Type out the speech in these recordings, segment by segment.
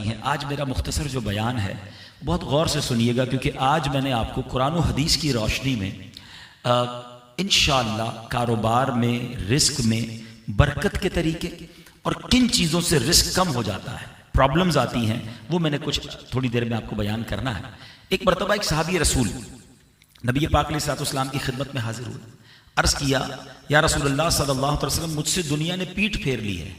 ہیں۔ آج میرا مختصر جو بیان ہے بہت غور سے سنیے گا، کیونکہ آج میں نے آپ کو قرآن و حدیث کی روشنی میں انشاءاللہ کاروبار میں، رزق میں برکت کے طریقے اور کن چیزوں سے رزق کم ہو جاتا ہے، پرابلمز آتی ہیں، وہ میں نے کچھ تھوڑی دیر میں آپ کو بیان کرنا ہے۔ ایک مرتبہ ایک صحابی رسول نبی پاک علیہ الصلوۃ والسلام کی خدمت میں حاضر ہوئے، عرض کیا یا رسول اللہ صلی اللہ علیہ وسلم، مجھ سے دنیا نے پیٹ پھیر لی ہے،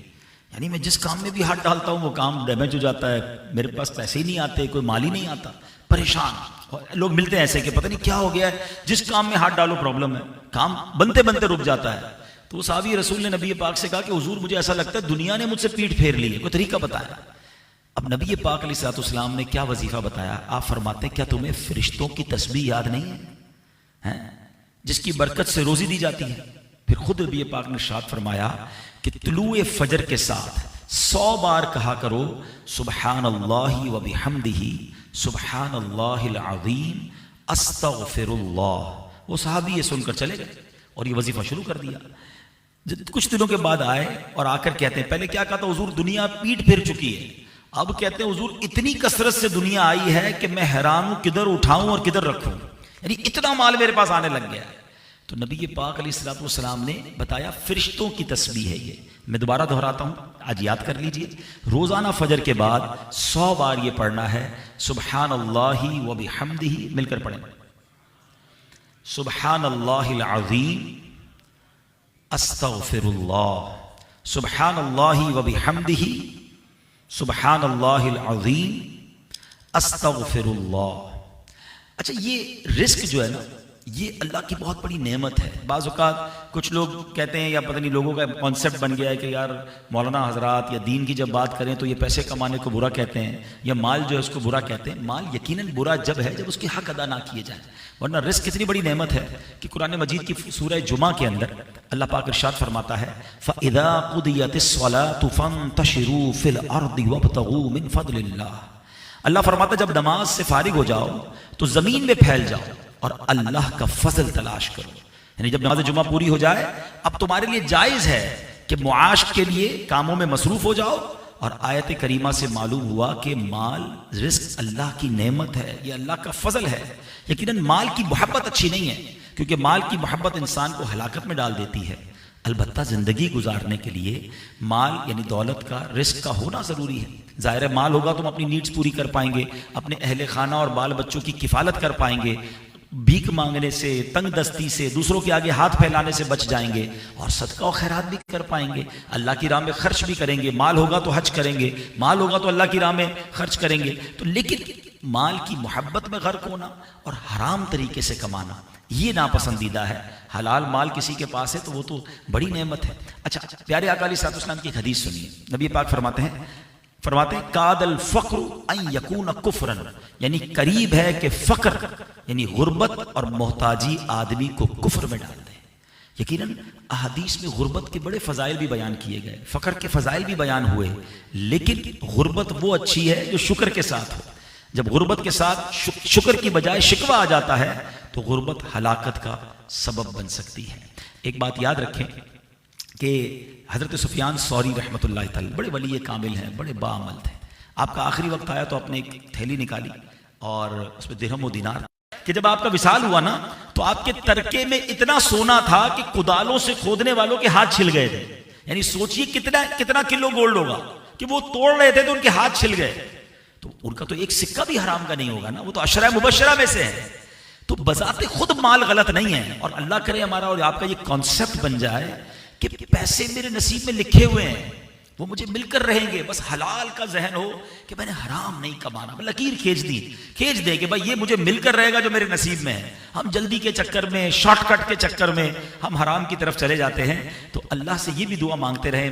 یعنی میں جس کام میں بھی ہاتھ ڈالتا ہوں وہ کام ڈیمیج ہو جاتا ہے، میرے پاس پیسے ہی نہیں آتے، کوئی مال ہی نہیں آتا، پریشان لوگ ملتے ہیں ایسے کہ پتہ نہیں کیا ہو گیا ہے، جس کام میں ہاتھ ڈالو پرابلم ہے، کام بنتے بنتے رک جاتا ہے۔ تو وہ صحابی رسول نے نبی پاک سے کہا کہ حضور مجھے ایسا لگتا ہے دنیا نے مجھ سے پیٹ پھیر لی ہے، کوئی طریقہ بتایا۔ اب نبی پاک علیہ الصلوۃ والسلام نے کیا وظیفہ بتایا، آپ فرماتے ہیں کیا تمہیں فرشتوں کی تسبیح یاد نہیں ہے جس کی برکت سے روزی دی جاتی ہے؟ پھر خود نبی پاک نے ارشاد فرمایا کہ طلوع فجر کے ساتھ 100 بار کہا کرو سبحان اللہ و بحمدہ سبحان اللہ العظیم استغفر اللہ۔ وہ صحابی یہ سن کر چلے گئے اور یہ وظیفہ شروع کر دیا۔ کچھ دنوں کے بعد آئے اور آ کر کہتے ہیں پہلے کیا کہا تھا حضور دنیا پیٹ پھیر چکی ہے، اب کہتے ہیں حضور اتنی کثرت سے دنیا آئی ہے کہ میں حیران ہوں کدھر اٹھاؤں اور کدھر رکھوں، یعنی اتنا مال میرے پاس آنے لگ گیا ہے۔ تو نبی پاک علیہ الصلوۃ والسلام نے بتایا فرشتوں کی تسبیح ہے یہ، میں دوبارہ دہراتا ہوں، آج یاد کر لیجئے، روزانہ فجر کے بعد 100 بار یہ پڑھنا ہے سبحان اللہ و بحمدہ، مل کر پڑھیں، سبحان اللہ العظیم استغفر اللہ، سبحان اللہ و بحمدہ سبحان اللہ العظیم استغفر اللہ۔ اچھا یہ رزق جو ہے نا یہ اللہ کی بہت بڑی نعمت ہے۔ بعض اوقات کچھ لوگ کہتے ہیں یا پتہ نہیں لوگوں کا کانسیپٹ بن گیا ہے کہ یار مولانا حضرات یا دین کی جب بات کریں تو یہ پیسے کمانے کو برا کہتے ہیں یا مال جو ہے اس کو برا کہتے ہیں۔ مال یقیناً برا جب ہے جب اس کے حق ادا نہ کیے جائیں، ورنہ رزق کتنی بڑی نعمت ہے کہ قرآن مجید کی سورہ جمعہ کے اندر اللہ پاک ارشاد فرماتا ہے فَإِذَا قُضِيَتِ الصَّلَاةُ فَانتَشِرُوا فِي الْأَرْضِ وَابْتَغُوا مِنْ فَضْلِ اللَّهِ۔ اللہ فرماتا جب نماز سے فارغ ہو جاؤ تو زمین میں پھیل جاؤ اور اللہ کا فضل تلاش کرو، یعنی جب نماز جمعہ پوری ہو جائے اب تمہارے لیے جائز ہے کہ معاش کے لیے کاموں میں مصروف ہو جاؤ۔ اور آیت کریمہ سے معلوم ہوا کہ مال رزق اللہ کی نعمت ہے، یہ اللہ کا فضل ہے۔ یقیناً مال کی محبت اچھی نہیں ہے کیونکہ مال کی محبت انسان کو ہلاکت میں ڈال دیتی ہے، البتہ زندگی گزارنے کے لیے مال یعنی دولت کا، رزق کا ہونا ضروری ہے۔ ظاہر ہے مال ہوگا تو ہم اپنی نیڈز پوری کر پائیں گے، اپنے اہل خانہ اور بال بچوں کی کفالت کر پائیں گے، بھیک مانگنے سے، تنگ دستی سے، دوسروں کے آگے ہاتھ پھیلانے سے بچ جائیں گے، اور صدقہ و خیرات بھی کر پائیں گے، اللہ کی راہ میں خرچ بھی کریں گے۔ مال ہوگا تو حج کریں گے، مال ہوگا تو اللہ کی راہ میں خرچ کریں گے۔ تو لیکن مال کی محبت میں غرق ہونا اور حرام طریقے سے کمانا یہ ناپسندیدہ ہے۔ حلال مال کسی کے پاس ہے تو وہ تو بڑی نعمت ہے۔ اچھا پیارے آقا علیہ الصلوۃ والسلام کی ایک حدیث سنیے، نبی پاک فرماتے ہیں کاد الفقر ان یکون کفرا، یعنی قریب ہے کہ فقر یعنی غربت اور محتاجی آدمی کو کفر میں ڈال دے۔ یقیناً احادیث میں غربت کے بڑے فضائل بھی بیان کیے گئے، فقر کے فضائل بھی بیان ہوئے، لیکن غربت وہ اچھی ہے جو شکر کے ساتھ ہو۔ جب غربت کے ساتھ شکر کی بجائے شکوہ آ جاتا ہے تو غربت ہلاکت کا سبب بن سکتی ہے۔ ایک بات یاد رکھیں کہ حضرت سفیان ثوری رحمۃ اللہ تعالی بڑے ولی کامل ہیں، بڑے باعمل تھے۔ آپ کا آخری وقت آیا تو آپ نے ایک تھیلی نکالی اور اس میں درہم و دینار کہ جب آپ کا وصال ہوا نا تو آپ کے ترکے میں اتنا سونا تھا کہ کدالوں سے کھودنے والوں کے ہاتھ چھل گئے تھے۔ یعنی سوچئے کتنا کلو گولڈ ہوگا کہ وہ توڑ رہے تھے تو ان کے ہاتھ چھل گئے۔ تو ان کا تو ایک سکہ بھی حرام کا نہیں ہوگا نا، وہ تو عشرہ مبشرہ میں سے ہے۔ تو بذات خود مال غلط نہیں ہے، اور اللہ کرے ہمارا اور آپ کا یہ کانسیپٹ بن جائے کہ پیسے میرے نصیب میں لکھے ہوئے ہیں، وہ مجھے مل کر رہیں گے، بس حلال کا ذہن ہو کہ میں نے حرام نہیں کمانا، لکیر کھینچ دے کہ بھائی یہ مجھے مل کر رہے گا جو میرے نصیب میں ہے۔ ہم جلدی کے چکر میں، شارٹ کٹ کے چکر میں ہم حرام کی طرف چلے جاتے ہیں۔ تو اللہ سے یہ بھی دعا مانگتے رہیں